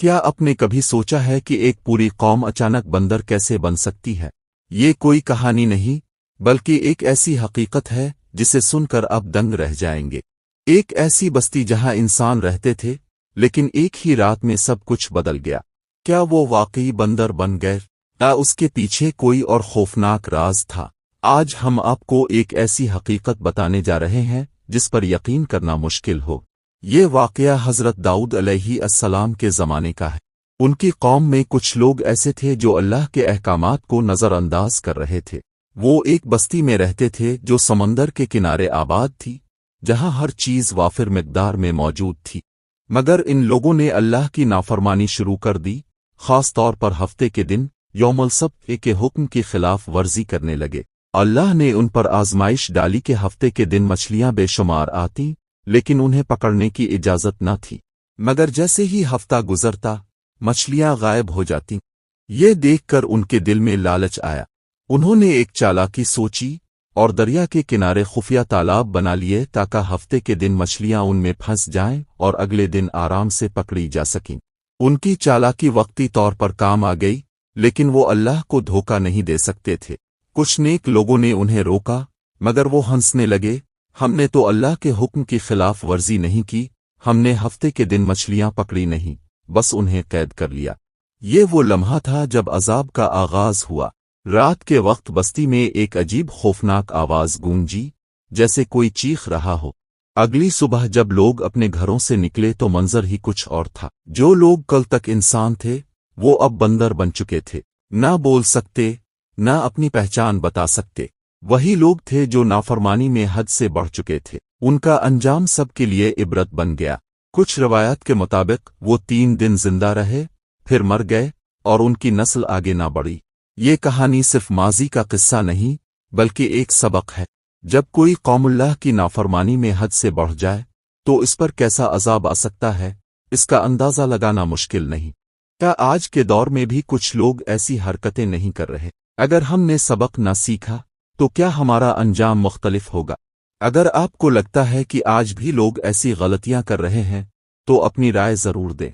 کیا آپ نے کبھی سوچا ہے کہ ایک پوری قوم اچانک بندر کیسے بن سکتی ہے؟ یہ کوئی کہانی نہیں، بلکہ ایک ایسی حقیقت ہے جسے سن کر آپ دنگ رہ جائیں گے۔ ایک ایسی بستی جہاں انسان رہتے تھے، لیکن ایک ہی رات میں سب کچھ بدل گیا۔ کیا وہ واقعی بندر بن گئے، یا اس کے پیچھے کوئی اور خوفناک راز تھا؟ آج ہم آپ کو ایک ایسی حقیقت بتانے جا رہے ہیں جس پر یقین کرنا مشکل ہو۔ یہ واقعہ حضرت داؤد علیہ السلام کے زمانے کا ہے۔ ان کی قوم میں کچھ لوگ ایسے تھے جو اللہ کے احکامات کو نظر انداز کر رہے تھے۔ وہ ایک بستی میں رہتے تھے جو سمندر کے کنارے آباد تھی، جہاں ہر چیز وافر مقدار میں موجود تھی۔ مگر ان لوگوں نے اللہ کی نافرمانی شروع کر دی، خاص طور پر ہفتے کے دن یوم السبت کے حکم کی خلاف ورزی کرنے لگے۔ اللہ نے ان پر آزمائش ڈالی کہ ہفتے کے دن مچھلیاں بے شمار آتیں، لیکن انہیں پکڑنے کی اجازت نہ تھی۔ مگر جیسے ہی ہفتہ گزرتا، مچھلیاں غائب ہو جاتیں۔ یہ دیکھ کر ان کے دل میں لالچ آیا۔ انہوں نے ایک چالاکی سوچی اور دریا کے کنارے خفیہ تالاب بنا لیے تاکہ ہفتے کے دن مچھلیاں ان میں پھنس جائیں اور اگلے دن آرام سے پکڑی جا سکیں۔ ان کی چالاکی وقتی طور پر کام آ گئی، لیکن وہ اللہ کو دھوکہ نہیں دے سکتے تھے۔ کچھ نیک لوگوں نے انہیں روکا، مگر وہ ہنسنے لگے۔ ہم نے تو اللہ کے حکم کی خلاف ورزی نہیں کی، ہم نے ہفتے کے دن مچھلیاں پکڑی نہیں، بس انہیں قید کر لیا۔ یہ وہ لمحہ تھا جب عذاب کا آغاز ہوا۔ رات کے وقت بستی میں ایک عجیب خوفناک آواز گونجی، جیسے کوئی چیخ رہا ہو۔ اگلی صبح جب لوگ اپنے گھروں سے نکلے تو منظر ہی کچھ اور تھا۔ جو لوگ کل تک انسان تھے، وہ اب بندر بن چکے تھے۔ نہ بول سکتے، نہ اپنی پہچان بتا سکتے۔ وہی لوگ تھے جو نافرمانی میں حد سے بڑھ چکے تھے۔ ان کا انجام سب کے لیے عبرت بن گیا۔ کچھ روایات کے مطابق وہ 3 دن زندہ رہے، پھر مر گئے، اور ان کی نسل آگے نہ بڑھی۔ یہ کہانی صرف ماضی کا قصہ نہیں، بلکہ ایک سبق ہے۔ جب کوئی قوم اللہ کی نافرمانی میں حد سے بڑھ جائے تو اس پر کیسا عذاب آ سکتا ہے، اس کا اندازہ لگانا مشکل نہیں۔ کیا آج کے دور میں بھی کچھ لوگ ایسی حرکتیں نہیں کر رہے؟ اگر ہم نے سبق نہ سیکھا تو کیا ہمارا انجام مختلف ہوگا؟ اگر آپ کو لگتا ہے کہ آج بھی لوگ ایسی غلطیاں کر رہے ہیں تو اپنی رائے ضرور دیں۔